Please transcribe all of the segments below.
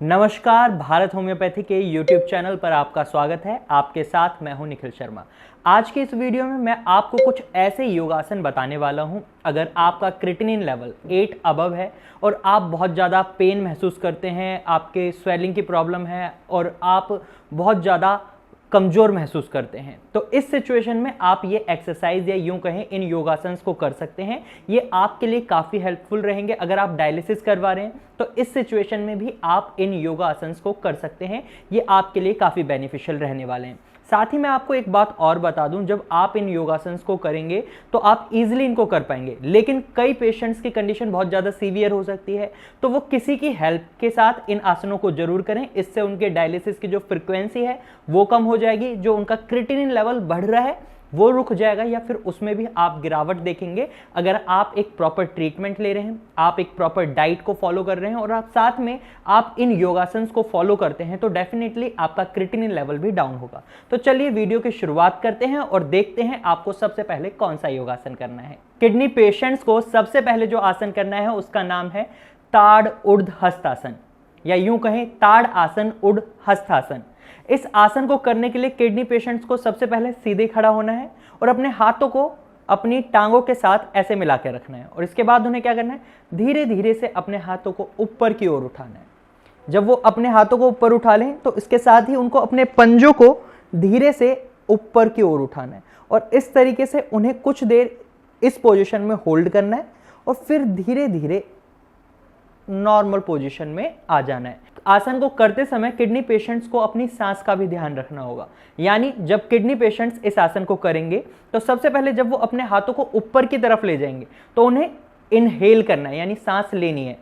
नमस्कार, भारत होम्योपैथी के YouTube channel पर आपका स्वागत है। आपके साथ मैं हूं निखिल शर्मा। आज के इस वीडियो में मैं आपको कुछ ऐसे योगासन बताने वाला हूं। अगर आपका क्रिएटिनिन लेवल 8 अबव है और आप बहुत ज़्यादा पेन महसूस करते हैं, आपके स्वेलिंग की प्रॉब्लम है और आप बहुत ज़्यादा कमज़ोर महसूस करते हैं, तो इस सिचुएशन में आप ये एक्सरसाइज या यूं कहें इन योगासन्स को कर सकते हैं। ये आपके लिए काफ़ी हेल्पफुल रहेंगे। अगर आप डायलिसिस करवा रहे हैं तो इस सिचुएशन में भी आप इन योगासन्स को कर सकते हैं। ये आपके लिए काफ़ी बेनिफिशियल रहने वाले हैं। साथ ही मैं आपको एक बात और बता दूं, जब आप इन योगासन्स को करेंगे तो आप इजीली इनको कर पाएंगे, लेकिन कई पेशेंट्स की कंडीशन बहुत ज़्यादा सीवियर हो सकती है, तो वो किसी की हेल्प के साथ इन आसनों को जरूर करें। इससे उनके डायलिसिस की जो फ्रिक्वेंसी है वो कम हो जाएगी, जो उनका क्रिएटिनिन लेवल बढ़ रहा है वो रुक जाएगा या फिर उसमें भी आप गिरावट देखेंगे। अगर आप एक प्रॉपर ट्रीटमेंट ले रहे हैं, आप एक प्रॉपर डाइट को फॉलो कर रहे हैं और आप साथ में आप इन योगासन्स को फॉलो करते हैं, तो डेफिनेटली आपका क्रिएटिनिन लेवल भी डाउन होगा। तो चलिए वीडियो की शुरुआत करते हैं और देखते हैं आपको सबसे पहले कौन सा योगासन करना है। किडनी पेशेंट्स को सबसे पहले जो आसन करना है उसका नाम है ताड़ ऊर्ध्व हस्तासन, या यूं कहें ताड़ आसन ऊर्ध्व हस्तासन। इस आसन को करने के लिए किडनी पेशेंट्स को सबसे पहले सीधे खड़ा होना है और अपने हाथों को अपनी टांगों के साथ ऐसे मिला के रखना है। और इसके बाद उन्हें क्या करना है, धीरे धीरे से अपने हाथों को ऊपर की ओर उठाना है। जब वो अपने हाथों को ऊपर उठा लें तो इसके साथ ही उनको अपने पंजों को धीरे से ऊपर की ओर उठाना है और इस तरीके से उन्हें कुछ देर इस पोजीशन में होल्ड करना है और फिर धीरे धीरे नॉर्मल पोजीशन में आ जाना है। आसन को करते समय किडनी पेशेंट्स को अपनी सांस का भी ध्यान रखना होगा। यानी जब किडनी पेशेंट्स इस आसन को करेंगे तो सबसे पहले जब वो अपने हाथों को ऊपर की तरफ ले जाएंगे तो उन्हें इनहेल करना है, यानी सांस लेनी है।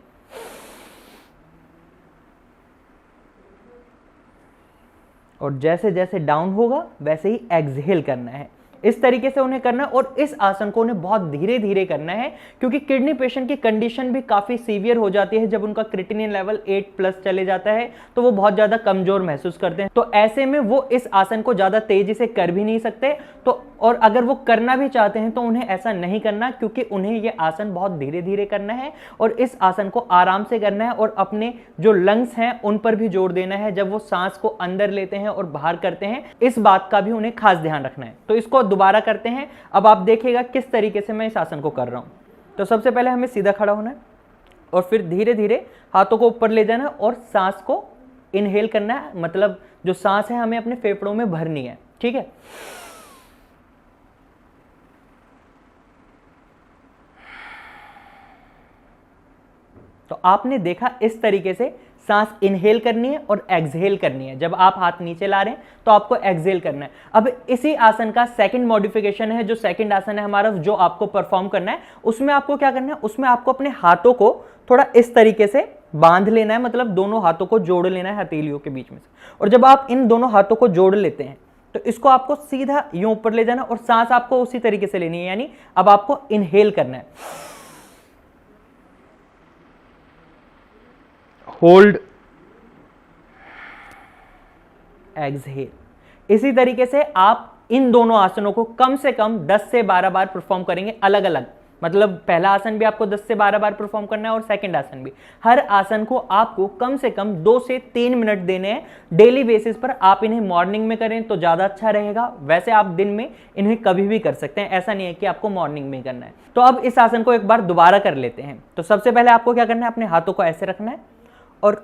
और जैसे जैसे डाउन होगा वैसे ही एक्सहेल करना है। इस तरीके से उन्हें करना है और इस आसन को उन्हें बहुत धीरे धीरे करना है, क्योंकि किडनी पेशेंट की कंडीशन भी काफी सीवियर हो जाती है। जब उनका क्रिएटिनिन लेवल 8+ चले जाता है तो वो बहुत ज्यादा कमजोर महसूस करते हैं। तो ऐसे में वो इस आसन को ज्यादा तेजी से कर भी नहीं सकते, तो और अगर वो करना भी चाहते हैं तो उन्हें ऐसा नहीं करना, क्योंकि उन्हें ये आसन बहुत धीरे धीरे करना है और इस आसन को आराम से करना है और अपने जो लंग्स हैं उन पर भी जोर देना है। जब वो सांस को अंदर लेते हैं और बाहर करते हैं, इस बात का भी उन्हें खास ध्यान रखना है। तो इसको दोबारा करते हैं। अब आप देखिएगा किस तरीके से मैं इस आसन को कर रहा हूं। तो सबसे पहले हमें सीधा खड़ा होना है और फिर धीरे धीरे हाथों को ऊपर ले जाना है और सांस को इनहेल करना है। मतलब जो सांस है हमें अपने फेफड़ों में भरनी है, ठीक है। तो आपने देखा इस तरीके से सांस इनहेल करनी है और एक्सहेल करनी है। जब आप हाथ नीचे ला रहे हैं तो आपको एक्सहेल करना है। अब इसी आसन का सेकंड मॉडिफिकेशन है, जो सेकंड आसन है हमारा, जो आपको परफॉर्म करना है। उसमें आपको क्या करना है, उसमें आपको अपने हाथों को थोड़ा इस तरीके से बांध लेना है, मतलब दोनों हाथों को जोड़ लेना है हथेलियों के बीच में से। और जब आप इन दोनों हाथों को जोड़ लेते हैं तो इसको आपको सीधा यूं ऊपर ले जाना और सांस आपको उसी तरीके से लेनी है। यानी अब आपको इनहेल करना है, होल्ड, एक्सहेल। इसी तरीके से आप इन दोनों आसनों को कम से कम 10 से 12 बार परफॉर्म करेंगे अलग अलग। मतलब पहला आसन भी आपको 10 से 12 बार परफॉर्म करना है और सेकंड आसन भी। हर आसन को आपको कम से कम 2 से 3 मिनट देने हैं डेली बेसिस पर। आप इन्हें मॉर्निंग में करें तो ज्यादा अच्छा रहेगा। वैसे आप दिन में इन्हें कभी भी कर सकते हैं, ऐसा नहीं है कि आपको मॉर्निंग में करना है। तो अब इस आसन को एक बार दोबारा कर लेते हैं। तो सबसे पहले आपको क्या करना है, अपने हाथों को ऐसे रखना है और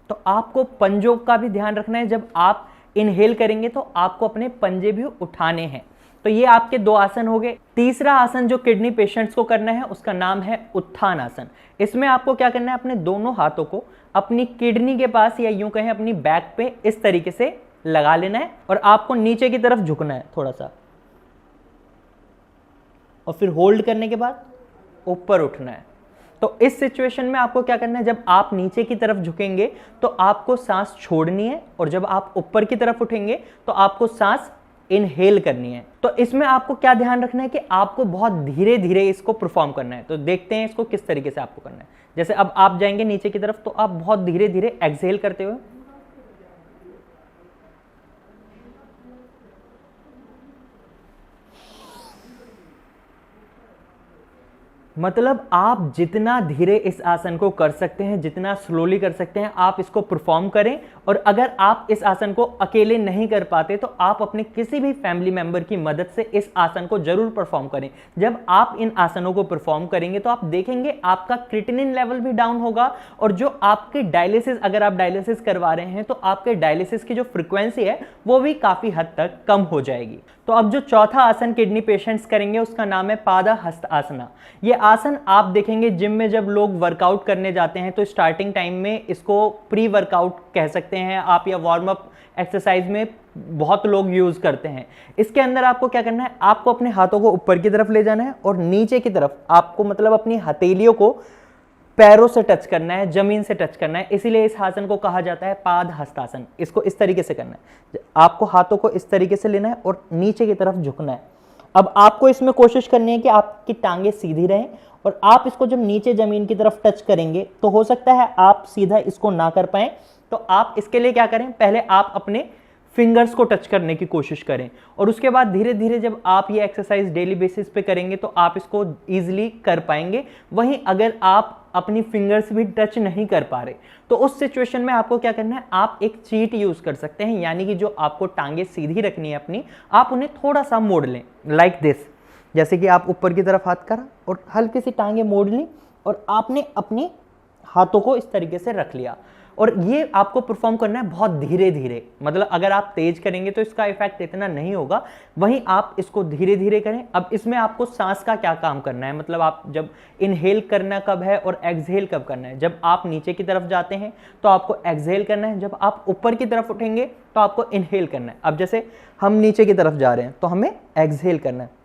तो आपको पंजों का भी ध्यान रखना है। जब आप इनहेल करेंगे तो आपको अपने पंजे भी उठाने हैं। तो ये आपके 2 आसन हो गए। तीसरा आसन जो किडनी पेशेंट्स को करना है उसका नाम है उत्थान आसन। इसमें आपको क्या करना है, अपने दोनों हाथों को अपनी किडनी के पास या यूं कहें अपनी बैक पे इस तरीके से लगा लेना है और आपको नीचे की तरफ झुकना है थोड़ा सा, और फिर होल्ड करने के बाद ऊपर उठना है। तो इस सिचुएशन में आपको क्या करना है, जब आप नीचे की तरफ झुकेंगे तो आपको सांस छोड़नी है और जब आप ऊपर की तरफ उठेंगे तो आपको सांस इनहेल करनी है। तो इसमें आपको क्या ध्यान रखना है कि आपको बहुत धीरे धीरे इसको परफॉर्म करना है। तो देखते हैं इसको किस तरीके से आपको करना है। जैसे अब आप जाएंगे नीचे की तरफ तो आप बहुत धीरे धीरे एक्सहेल करते हुए मतलब आप जितना धीरे इस आसन को कर सकते हैं, जितना स्लोली कर सकते हैं, आप इसको परफॉर्म करें। और अगर आप इस आसन को अकेले नहीं कर पाते तो आप अपने किसी भी फैमिली मेंबर की मदद से इस आसन को जरूर परफॉर्म करें। जब आप इन आसनों को परफॉर्म करेंगे तो आप देखेंगे आपका क्रिएटिनिन लेवल भी डाउन होगा, और जो आपके डायलिसिस, अगर आप डायलिसिस करवा रहे हैं तो आपके डायलिसिस की जो फ्रीक्वेंसी है वो भी काफी हद तक कम हो जाएगी। तो अब जो चौथा आसन किडनी पेशेंट्स करेंगे उसका नाम है पाद हस्त आसना। ये आसन आप देखेंगे जिम में जब लोग वर्कआउट करने जाते हैं तो स्टार्टिंग टाइम में इसको प्री वर्कआउट कह सकते हैं आप, या वार्म अप एक्सरसाइज में बहुत लोग यूज करते हैं। इसके अंदर आपको क्या करना है, आपको अपने हाथों को ऊपर की तरफ ले जाना है और नीचे की तरफ आपको मतलब अपनी हथेलियों को पैरों से टच करना है, जमीन से टच करना है। इसीलिए इस आसन को कहा जाता है पाद हस्तासन। इसको इस तरीके से करना है, आपको हाथों को इस तरीके से लेना है और नीचे की तरफ झुकना है। अब आपको इसमें कोशिश करनी है कि आपकी टांगे सीधी रहें, और आप इसको जब नीचे जमीन की तरफ टच करेंगे तो हो सकता है आप सीधा इसको ना कर पाए। तो आप इसके लिए क्या करें, पहले आप अपने फिंगर्स को टच करने की कोशिश करें, और उसके बाद धीरे धीरे जब आप ये एक्सरसाइज डेली बेसिस पे करेंगे तो आप इसको इजीली कर पाएंगे। वहीं अगर आप अपनी फिंगर्स भी टच नहीं कर पा रहे तो उस सिचुएशन में आपको क्या करना है, आप एक चीट यूज कर सकते हैं, यानी कि जो आपको टांगे सीधी रखनी है अपनी, आप उन्हें थोड़ा सा मोड़ लें, लाइक दिस। जैसे कि आप ऊपर की तरफ हाथ करा और हल्की सी टांगे मोड़ ली और आपने अपने हाथों को इस तरीके से रख लिया। और ये आपको परफॉर्म करना है बहुत धीरे धीरे, मतलब अगर आप तेज करेंगे तो इसका इफेक्ट इतना नहीं होगा, वहीं आप इसको धीरे धीरे करें। अब इसमें आपको सांस का क्या काम करना है, मतलब आप जब इनहेल करना कब है और एक्सहेल कब करना है। जब आप नीचे की तरफ जाते हैं तो आपको एक्सहेल करना है, जब आप ऊपर की तरफ उठेंगे तो आपको इनहेल करना है। अब जैसे हम नीचे की तरफ जा रहे हैं तो हमें एक्सहेल करना है।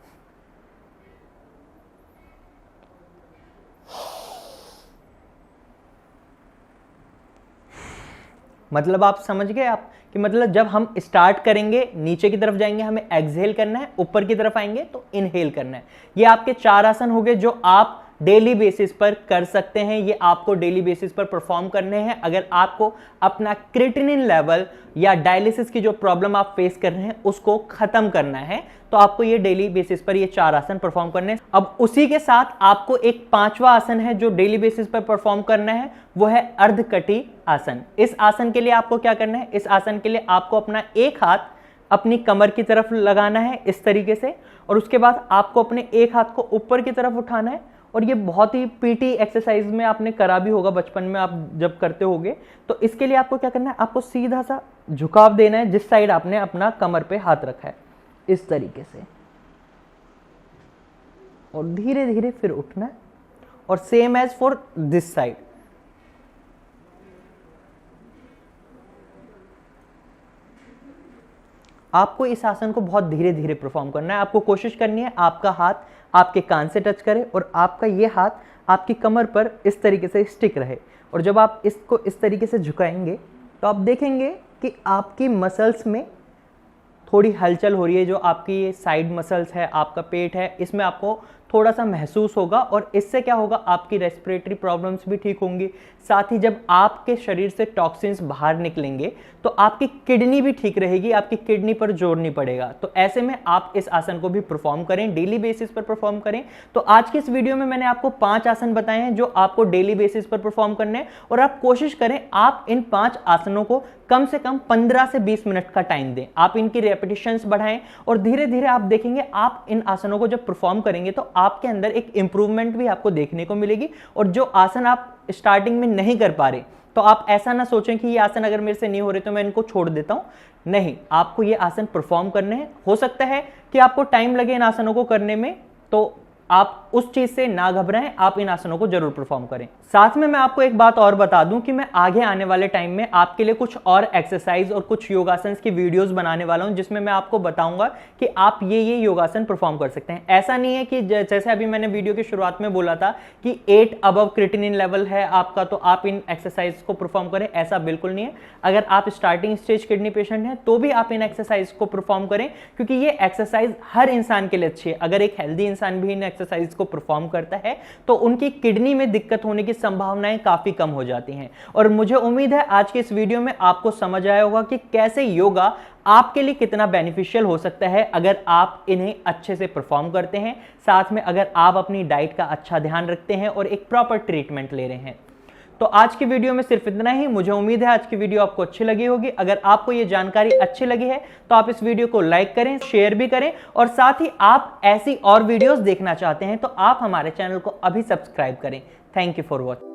मतलब आप समझ गए आप कि मतलब जब हम स्टार्ट करेंगे नीचे की तरफ जाएंगे हमें एक्सहेल करना है, ऊपर की तरफ आएंगे तो इनहेल करना है। ये आपके 4 आसन हो गए जो आप डेली बेसिस पर कर सकते हैं। ये आपको डेली बेसिस पर परफॉर्म करने हैं। अगर आपको अपना क्रिएटिनिन लेवल या डायलिसिस की जो प्रॉब्लम आप फेस कर रहे हैं उसको खत्म करना है तो आपको ये डेली बेसिस पर ये 4 आसन परफॉर्म करने हैं। अब उसी के साथ आपको एक 5वां आसन है जो डेली बेसिस पर परफॉर्म करना है, वो है अर्धकटी आसन। इस आसन के लिए आपको क्या करना है, इस आसन के लिए आपको अपना एक हाथ अपनी कमर की तरफ लगाना है इस तरीके से, और उसके बाद आपको अपने एक हाथ को ऊपर की तरफ उठाना है। और ये बहुत ही पीटी एक्सरसाइज में आपने करा भी होगा बचपन में, आप जब करते होगे। तो इसके लिए आपको क्या करना है, आपको सीधा सा झुकाव देना है जिस साइड आपने अपना कमर पे हाथ रखा है, इस तरीके से, और धीरे धीरे फिर उठना है, और same as for this side. आपको इस आसन को बहुत धीरे धीरे परफॉर्म करना है। आपको कोशिश करनी है आपका हाथ आपके कान से टच करे और आपका ये हाथ आपकी कमर पर इस तरीके से स्टिक रहे। और जब आप इसको इस तरीके से झुकाएंगे तो आप देखेंगे कि आपकी मसल्स में थोड़ी हलचल हो रही है। जो आपकी ये साइड मसल्स है, आपका पेट है, इसमें आपको थोड़ा सा महसूस होगा, और इससे क्या होगा, आपकी रेस्पिरेटरी प्रॉब्लम्स भी ठीक होंगी। साथ ही जब आपके शरीर से टॉक्सिन्स बाहर निकलेंगे तो आपकी किडनी भी ठीक रहेगी, आपकी किडनी पर जोर नहीं पड़ेगा। तो ऐसे में आप इस आसन को भी परफॉर्म करें, डेली बेसिस पर परफॉर्म करें। तो आज की इस वीडियो में मैंने आपको 5 आसन बताए हैं जो आपको डेली बेसिस पर परफॉर्म करने हैं, और आप कोशिश करें आप इन 5 आसनों को कम से कम 15 से 20 मिनट का टाइम दें। आप इनकी रेपिटेशंस बढ़ाएं और धीरे धीरे आप देखेंगे आप इन आसनों को जब परफॉर्म करेंगे तो आपके अंदर एक इंप्रूवमेंट भी आपको देखने को मिलेगी। और जो आसन आप स्टार्टिंग में नहीं कर पा रहे तो आप ऐसा ना सोचें कि ये आसन अगर मेरे से नहीं हो रहे तो मैं इनको छोड़ देता हूं। नहीं, आपको ये आसन परफॉर्म करने हैं। हो सकता है कि आपको टाइम लगे इन आसनों को करने में, तो आप उस चीज से ना घबराएं, आप इन आसनों को जरूर परफॉर्म करें। साथ में मैं आपको एक बात और बता दूं कि मैं आगे आने वाले टाइम में आपके लिए कुछ और एक्सरसाइज और कुछ योगासन की वीडियोस बनाने वाला हूं जिसमें मैं आपको बताऊंगा कि आप ये योगासन परफॉर्म कर सकते हैं। ऐसा नहीं है कि जैसे अभी मैंने वीडियो की शुरुआत में बोला था कि 8 अबव क्रिएटिनिन लेवल है आपका तो आप इन एक्सरसाइज को परफॉर्म करें, ऐसा बिल्कुल नहीं है। अगर आप स्टार्टिंग स्टेज किडनी पेशेंट हैं तो भी आप इन एक्सरसाइज को परफॉर्म करें, क्योंकि ये एक्सरसाइज हर इंसान के लिए अच्छी है। अगर एक हेल्दी इंसान भी इन एक्सरसाइज को परफॉर्म करता है तो उनकी किडनी में दिक्कत होने की संभावनाएं काफी कम हो जाती हैं। और मुझे उम्मीद है आज के इस वीडियो में आपको समझ आया होगा कि कैसे योगा आपके लिए कितना बेनिफिशियल हो सकता है अगर आप इन्हें अच्छे से परफॉर्म करते हैं, साथ में अगर आप अपनी डाइट का अच्छा ध्यान रखते हैं और एक प्रॉपर ट्रीटमेंट ले रहे हैं। तो आज की वीडियो में सिर्फ इतना ही। मुझे उम्मीद है आज की वीडियो आपको अच्छी लगी होगी। अगर आपको ये जानकारी अच्छी लगी है तो आप इस वीडियो को लाइक करें, शेयर भी करें, और साथ ही आप ऐसी और वीडियोस देखना चाहते हैं तो आप हमारे चैनल को अभी सब्सक्राइब करें। Thank you for watching.